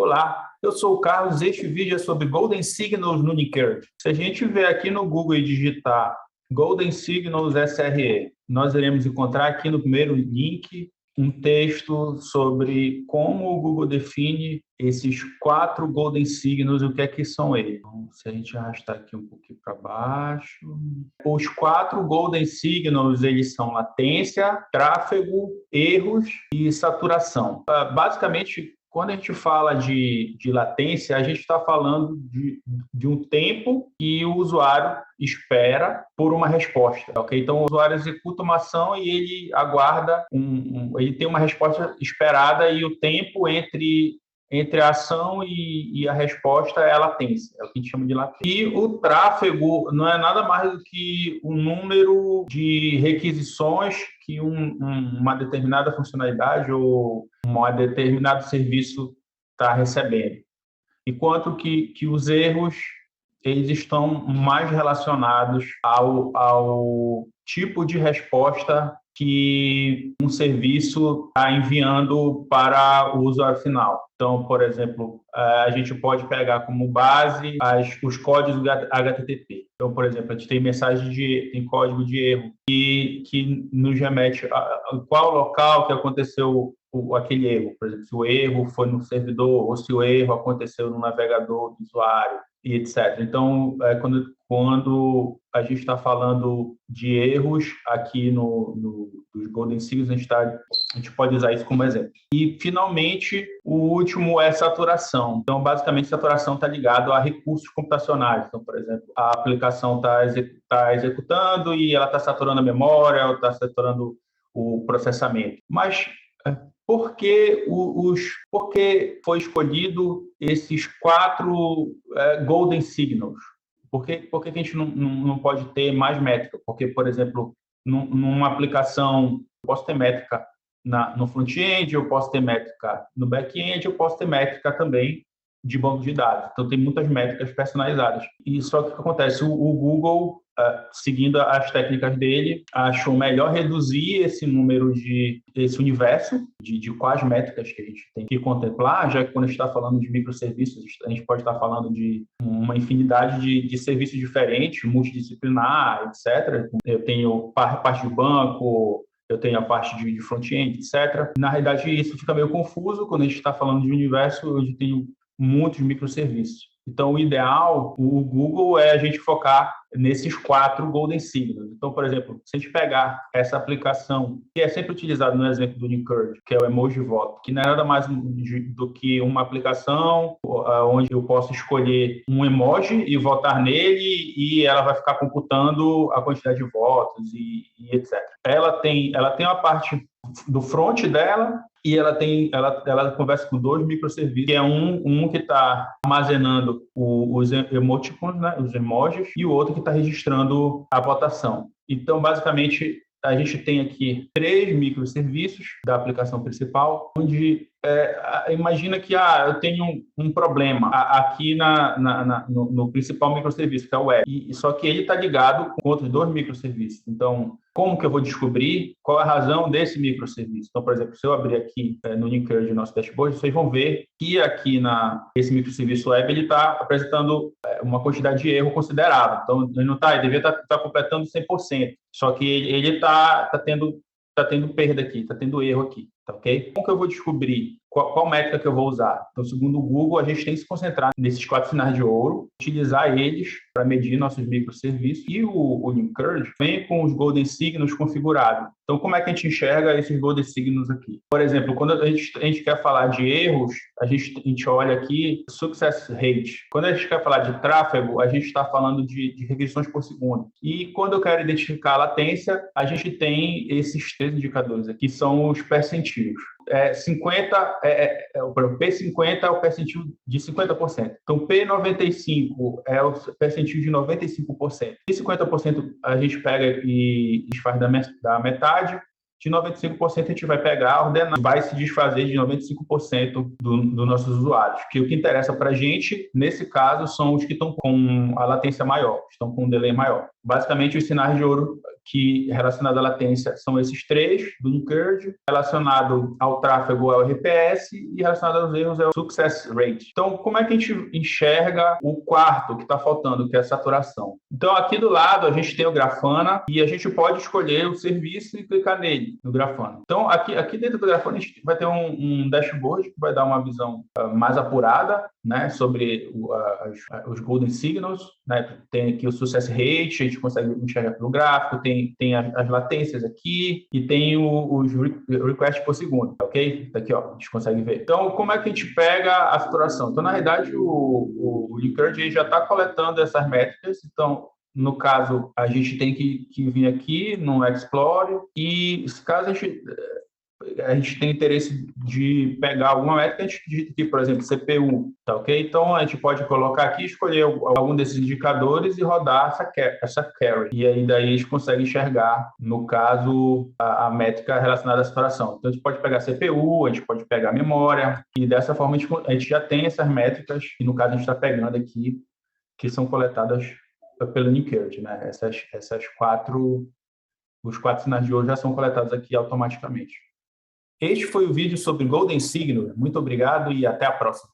Olá, eu sou o Carlos. Este vídeo é sobre Golden Signals no Unicurve. Se a gente vier aqui no Google e digitar Golden Signals SRE, nós iremos encontrar aqui no primeiro link um texto sobre como o Google define esses 4 Golden Signals e o que é que são eles. Então, se a gente arrastar aqui um pouquinho para baixo, os 4 Golden Signals, eles são latência, tráfego, erros e saturação. Basicamente, quando a gente fala de latência, a gente está falando de um tempo que o usuário espera por uma resposta, ok? Então, o usuário executa uma ação e ele aguarda, ele tem uma resposta esperada e o tempo entre a ação e a resposta é a latência, é o que a gente chama de latência. E o tráfego não é nada mais do que o número de requisições que uma determinada funcionalidade ou um determinado serviço está recebendo. Enquanto que os erros eles estão mais relacionados ao tipo de resposta que um serviço está enviando para o usuário final. Então, por exemplo, a gente pode pegar como base os códigos HTTP. Então, por exemplo, a gente tem tem código de erro que nos remete a qual local que aconteceu aquele erro. Por exemplo, se o erro foi no servidor ou se o erro aconteceu no navegador do usuário e etc. Então, quando a gente está falando de erros aqui nos Golden Signals, a gente pode usar isso como exemplo. E, finalmente, o último é saturação. Então, basicamente, saturação está ligado a recursos computacionais. Então, por exemplo, a aplicação está executando e ela está saturando a memória ou está saturando o processamento. Mas por que foi escolhido esses 4 Golden Signals? Por que a gente não pode ter mais métrica? Porque, por exemplo, numa aplicação, eu posso ter métrica no front-end, eu posso ter métrica no back-end, eu posso ter métrica também de banco de dados. Então, tem muitas métricas personalizadas. E só que o que acontece? O Google, seguindo as técnicas dele, achou melhor reduzir esse universo de quais métricas que a gente tem que contemplar, já que quando a gente está falando de microserviços, a gente pode estar falando de uma infinidade de serviços diferentes, multidisciplinar, etc. Eu tenho parte de banco, eu tenho a parte de front-end, etc. Na realidade, isso fica meio confuso quando a gente está falando de um universo onde tem muitos microserviços. Então, o ideal, o Google, é a gente focar nesses 4 Golden Signals. Então, por exemplo, se a gente pegar essa aplicação, que é sempre utilizada no exemplo do Unicurve, que é o emoji voto, que não é nada mais do que uma aplicação onde eu posso escolher um emoji e votar nele e ela vai ficar computando a quantidade de votos e etc. Ela tem uma parte do front dela e ela conversa com 2 microserviços, que é um que está armazenando os emoticons, né, os emojis, e o outro que está registrando a votação. Então, basicamente, a gente tem aqui 3 microserviços da aplicação principal, onde imagina que eu tenho um problema aqui no principal microserviço, que é o web, só que ele está ligado com outros 2 microserviços. Então, como que eu vou descobrir qual é a razão desse microserviço? Então, por exemplo, se eu abrir aqui no Unicurve, nosso dashboard, vocês vão ver que aqui esse microserviço web ele está apresentando uma quantidade de erro considerável. Então, ele não ele devia estar completando 100%. Só que ele está tendo perda aqui, está tendo erro aqui, tá ok? Como que eu vou descobrir qual métrica que eu vou usar? Então, segundo o Google, a gente tem que se concentrar nesses 4 sinais de ouro, utilizar eles para medir nossos microserviços, e o Unicurve vem com os Golden Signals configurados. Então, como é que a gente enxerga esses Golden Signals aqui? Por exemplo, quando a gente quer falar de erros, a gente olha aqui Success Rate. Quando a gente quer falar de tráfego, a gente está falando de requisições por segundo. E quando eu quero identificar a latência, a gente tem esses 3 indicadores aqui, que são os percentis. O P50 é o percentil de 50%. Então, P95 é o percentil de 95%. E 50% a gente pega e desfaz da metade. De 95% a gente vai pegar, ordenar, vai se desfazer de 95% dos nossos usuários. Que o que interessa para a gente, nesse caso, são os que estão com a latência maior, estão com um delay maior. basicamente os sinais de ouro que relacionado à latência são esses três do Unicode, relacionado ao tráfego é o RPS e relacionado aos erros é o Success Rate. Então, como é que a gente enxerga o quarto que está faltando, que é a saturação? Então, aqui do lado a gente tem o Grafana e a gente pode escolher o serviço e clicar nele, no Grafana. Então, aqui dentro do Grafana a gente vai ter um dashboard que vai dar uma visão mais apurada, né, sobre os Golden Signals, né? Tem aqui o Success Rate, a gente consegue enxergar pelo gráfico, tem as latências aqui e tem os requests por segundo, ok? Tá aqui, ó, a gente consegue ver. Então, como é que a gente pega a saturação? Então, na realidade, o Unicode já está coletando essas métricas, então, no caso, a gente tem que vir aqui no Explore e, caso a gente tem interesse de pegar alguma métrica, a gente digita aqui, por exemplo, CPU, tá ok? Então, a gente pode colocar aqui, escolher algum desses indicadores e rodar essa query. E aí, daí, a gente consegue enxergar, no caso, a métrica relacionada à saturação. Então, a gente pode pegar CPU, a gente pode pegar memória, e dessa forma a gente já tem essas métricas, e no caso, a gente está pegando aqui, que são coletadas pelo Unicode, né? Os quatro sinais de ouro já são coletados aqui automaticamente. Este foi o vídeo sobre Golden Signal. Muito obrigado e até a próxima.